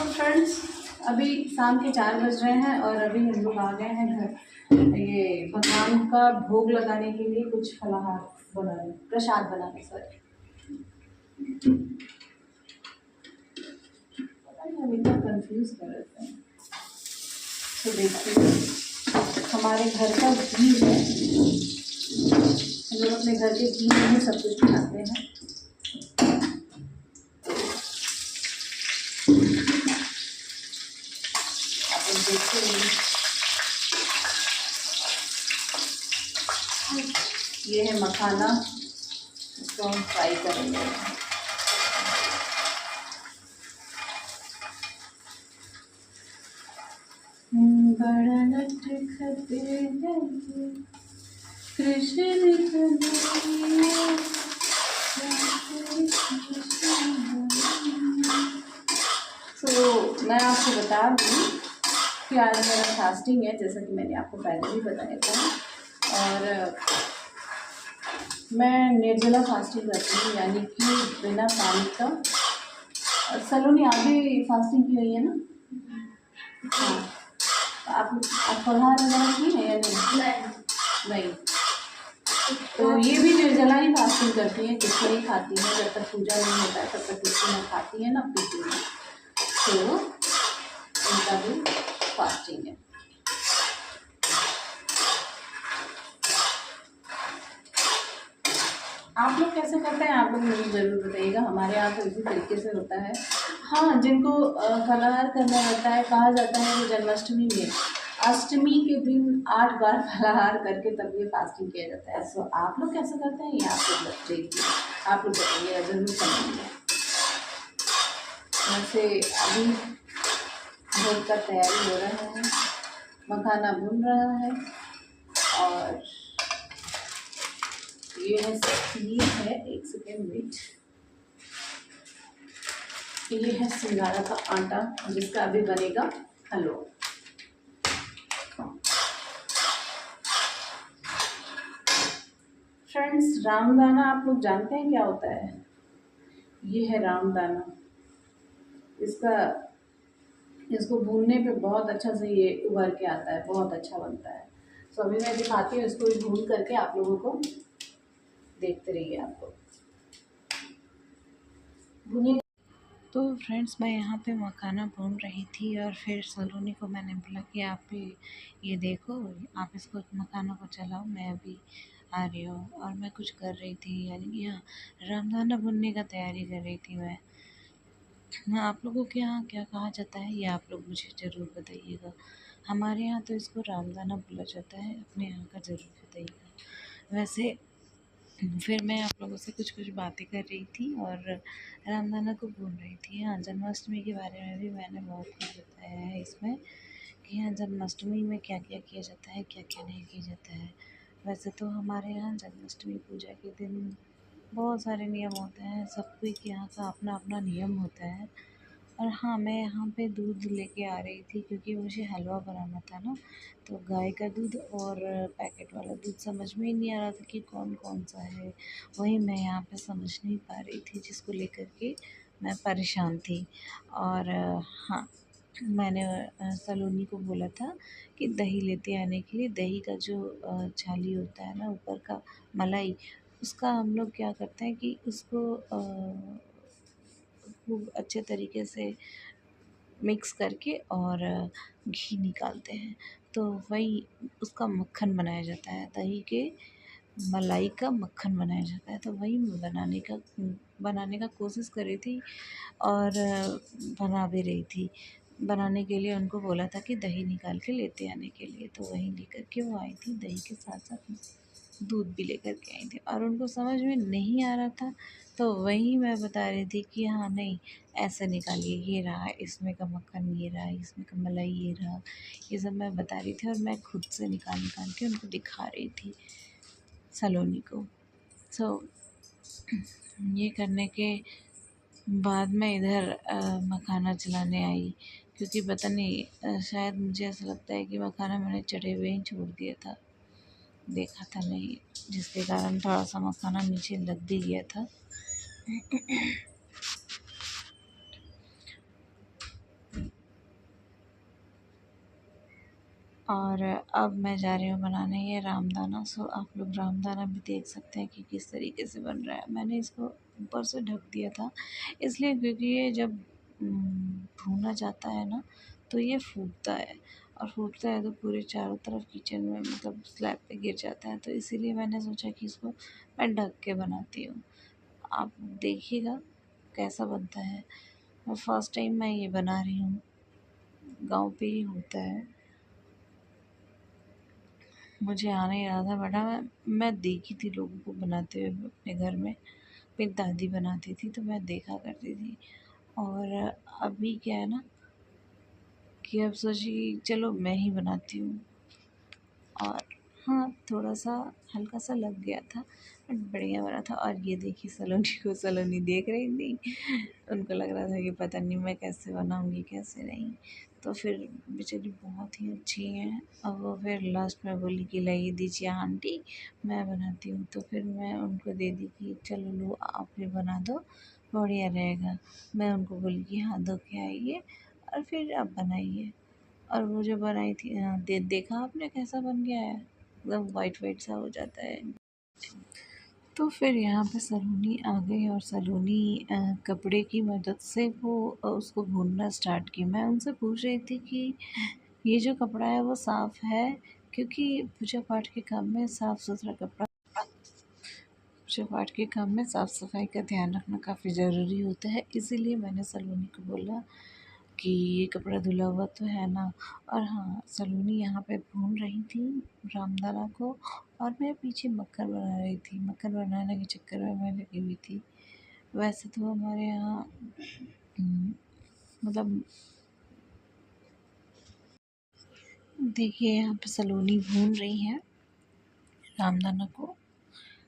Friends, अभी शाम के 4 बज रहे हैं और अभी हम लोग आ गए हैं घर ये भगवान का भोग लगाने के लिए कुछ फलाहार बनाने, प्रसाद बनाने। सॉरी, पता नहीं हम इतना कंफ्यूज कर रहे हैं। तो देखिए, हमारे घर का घी है, हम लोग अपने घर के घी में ही सब कुछ बनाते हैं। आप लोग देखते हैं, ये है मखाना, इसको हम फ्राई करेंगे। बड़ा नटखट है कृष्ण कन्हैया। तो मैं आपको बता दूँ कि आज मेरा फास्टिंग है, जैसा कि मैंने आपको पहले भी बताया था। और मैं निर्जला फास्टिंग करती हूँ, यानी कि बिना पानी का। सलोनी, आप भी फास्टिंग की हुई है ना? हाँ, आप फलाहार वगैरह की है या नहीं? तो ये भी निर्जला ही फास्टिंग करती है, कुछ नहीं खाती है जब तक पूजा नहीं होता है, तब तक कुछ नहीं खाती है ना पीती है। तो उनका भी फास्टिंग है। आप लोग कैसे करते हैं, आप लोग मुझे ज़रूर बताइएगा। हमारे यहाँ तो इसी तरीके से होता है। हाँ, जिनको फलाहार करना रहता है, कहा जाता है कि जन्माष्टमी में अष्टमी के दिन 8 बार फलाहार करके तब ये फास्टिंग किया जाता है। सो आप लोग कैसे करते हैं ये आप लोग बताइए, आप लोग बताइएगा, ज़रूर कमेंट। वैसे अभी भोग का तैयारी हो रहा है, मखाना भून रहा है और ये है एक सेकेंड वेट, ये है सिंगारा का आटा जिसका अभी बनेगा हलवा। फ्रेंड्स, रामदाना आप लोग जानते हैं क्या होता है? ये है रामदाना। इसको भूनने पे बहुत अच्छा से ये उभर के आता है, बहुत अच्छा बनता है। तो अभी मैं दिखाती हूँ इसको भून करके आप लोगों को, देखते रहिए आप लोग। भूनिए। तो फ्रेंड्स, मैं यहाँ पे मखाना भून रही थी और फिर सलोनी को मैंने बोला कि आप भी ये देखो, आप इसको मखाना को चलाओ, मैं अभी आ रही हूँ। और मैं कुछ कर रही थी, यानी कि यहाँ रामदाना भुनने का तैयारी कर रही थी मैं। हाँ, आप लोगों के यहाँ क्या कहा जाता है ये आप लोग मुझे ज़रूर बताइएगा। हमारे यहाँ तो इसको रामदाना बोला जाता है, अपने यहाँ का ज़रूर बताइएगा। वैसे फिर मैं आप लोगों से कुछ बातें कर रही थी और रामदाना को भून रही थी। हाँ, जन्माष्टमी के बारे में भी मैंने बहुत कुछ बताया है इसमें कि हाँ, जन्माष्टमी में क्या क्या किया जाता है, क्या क्या नहीं किया जाता है। वैसे तो हमारे यहाँ जन्माष्टमी पूजा के दिन बहुत सारे नियम होते हैं, सबके यहाँ का अपना अपना नियम होता है। और हाँ, मैं यहाँ पे दूध लेके आ रही थी क्योंकि मुझे हलवा बनाना था ना, तो गाय का दूध और पैकेट वाला दूध समझ में ही नहीं आ रहा था कि कौन कौन सा है। वही मैं यहाँ पे समझ नहीं पा रही थी, जिसको लेकर के मैं परेशान थी। और हाँ, मैंने सलोनी को बोला था कि दही लेते आने के लिए। दही का जो छाली होता है ना, ऊपर का मलाई, उसका हम लोग क्या करते हैं कि उसको खूब अच्छे तरीके से मिक्स करके और घी निकालते हैं, तो वही उसका मक्खन बनाया जाता है। दही के मलाई का मक्खन बनाया जाता है, तो वही मैं बनाने का कोशिश कर रही थी और बना भी रही थी। बनाने के लिए उनको बोला था कि दही निकाल के लेते आने के लिए, तो वही लेकर के वो आई थी, दही के साथ साथ दूध भी लेकर के आई थी। और उनको समझ में नहीं आ रहा था, तो वही मैं बता रही थी कि हाँ नहीं, ऐसे निकालिए, ये रहा इसमें का मक्खन, ये रहा इसमें का मलाई, ये रहा। ये सब मैं बता रही थी और मैं खुद से निकाल निकाल के उनको दिखा रही थी, सलोनी को। सो ये करने के बाद में इधर मखाना चलाने आई, क्योंकि पता नहीं शायद मुझे ऐसा लगता है कि मखाना मैंने चढ़े हुए ही छोड़ दिया था, देखा था नहीं, जिसके कारण थोड़ा सा मखाना नीचे लग भी गया था। और अब मैं जा रही हूँ बनाने ये रामदाना। सो आप लोग रामदाना भी देख सकते हैं कि किस तरीके से बन रहा है। मैंने इसको ऊपर से ढक दिया था इसलिए क्योंकि ये जब भूना जाता है ना तो ये फूटता है, और फूटता है तो पूरे चारों तरफ किचन में मतलब स्लैब पे गिर जाता है, तो इसीलिए मैंने सोचा कि इसको मैं ढक के बनाती हूँ। आप देखिएगा कैसा बनता है। और फर्स्ट टाइम मैं ये बना रही हूँ, गांव पे ही होता है। मुझे आ नहीं रहा था बट मैं देखी थी लोगों को बनाते हुए अपने घर में। मेरी दादी बनाती थी तो मैं देखा करती थी। और अभी क्या है ना कि अब सोची चलो मैं ही बनाती हूँ। और हाँ, थोड़ा सा हल्का सा लग गया था बट बढ़िया बना था। और ये देखिए सलोनी को, सलोनी देख रही थी, उनको लग रहा था कि पता नहीं मैं कैसे बनाऊँगी कैसे नहीं। तो फिर बेचारी बहुत ही अच्छी हैं। अब वो फिर लास्ट में बोली कि लाइए दीजिए आंटी, मैं बनाती हूँ। तो फिर मैं उनको दे दी कि चलो लो आप भी बना दो, बढ़िया रहेगा। मैं उनको बोली कि हाँ धो के आइए और फिर आप बनाइए। और वो जो बनाई थी देखा आपने कैसा बन गया है, एकदम वाइट वाइट सा हो जाता है। तो फिर यहाँ पे सलोनी आ गई और सलोनी कपड़े की मदद से वो उसको भूनना स्टार्ट की। मैं उनसे पूछ रही थी कि ये जो कपड़ा है वो साफ़ है, क्योंकि पूजा पाठ के काम में साफ़ सुथरा कपड़ा, पूजा पाठ के काम में साफ़ सफाई का ध्यान रखना काफ़ी ज़रूरी होता है। इसीलिए मैंने सलोनी को बोला कि ये कपड़ा धुला हुआ तो है ना। और हाँ, सलोनी यहाँ पे भून रही थी रामदाना को और मैं पीछे मक्खन बना रही थी। मक्खन बनाने के चक्कर में मैं लगी हुई थी। वैसे तो हमारे यहाँ मतलब देखिए यहाँ पे सलोनी भून रही है रामदाना को,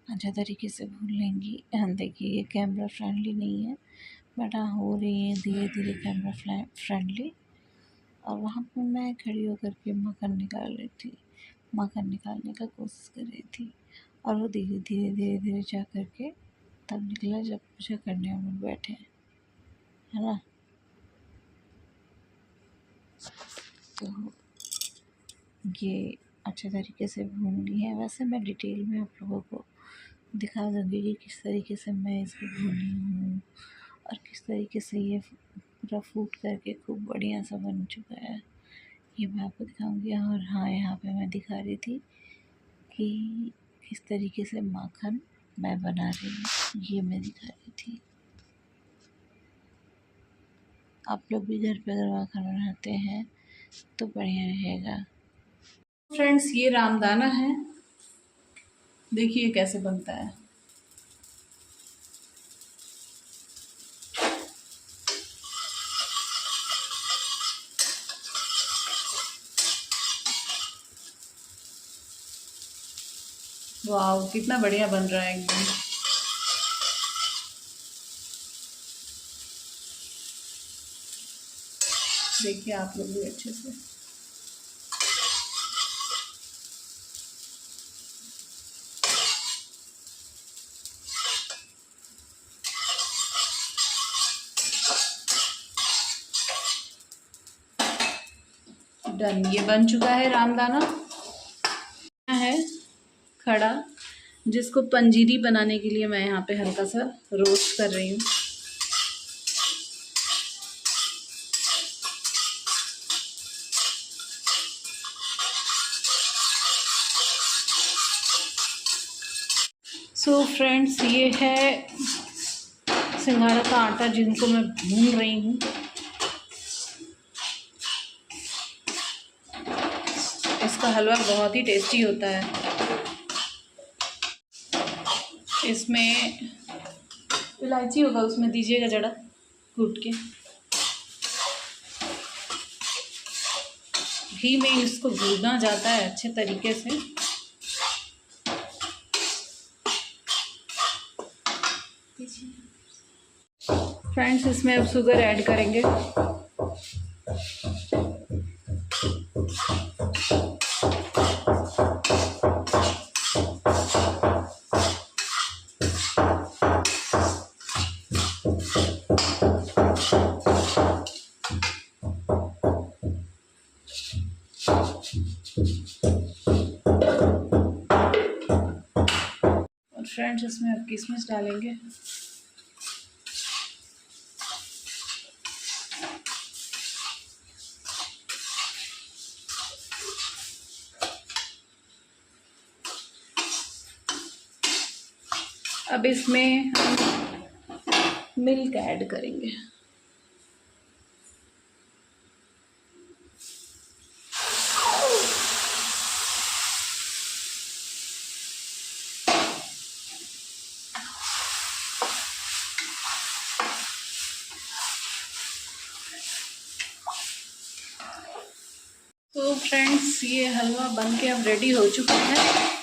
अच्छा तरीके से भून लेंगी। देखिए ये कैमरा फ्रेंडली नहीं है बट हाँ हो रही है धीरे धीरे कैमरा फ्रेंडली। और वहाँ पर मैं खड़ी होकर के मक्खन निकाल रही थी, मक्खन निकालने का कोशिश कर रही थी। और वो धीरे धीरे धीरे धीरे जा कर के तब निकला जब पूजा करने हम लोग बैठे, है ना। तो ये अच्छे तरीके से भून ली है। वैसे मैं डिटेल में आप लोगों को दिखा दूँगी कि किस तरीके से मैं इसको भूनी हूँ और किस तरीके से ये पूरा फूट करके खूब बढ़िया सा बन चुका है, ये मैं आपको दिखाऊंगी। और हाँ, यहाँ पे मैं दिखा रही थी कि किस तरीके से माखन मैं बना रही हूँ, ये मैं दिखा रही थी। आप लोग भी घर पे अगर माखन बनाते हैं तो बढ़िया रहेगा। फ्रेंड्स ये रामदाना है, देखिए कैसे बनता है। वाह कितना बढ़िया बन रहा है एकदम। देखिए आप लोग भी अच्छे से। डन, ये बन चुका है रामदाना है खड़ा, जिसको पंजीरी बनाने के लिए मैं यहाँ पे हल्का सा रोस्ट कर रही हूँ। सो फ्रेंड्स ये है सिंघाड़ा का आटा जिनको मैं भून रही हूँ। इसका हलवा बहुत ही टेस्टी होता है। इसमें इलायची होगा, उसमें दीजिएगा जरा कूट के। घी में इसको भूना जाता है अच्छे तरीके से। फ्रेंड्स इसमें अब शुगर ऐड करेंगे। फ्रेंड्स इसमें अब किशमिश डालेंगे। अब इसमें हम मिल्क ऐड करेंगे। तो फ्रेंड्स ये हलवा बन के अब रेडी हो चुका है।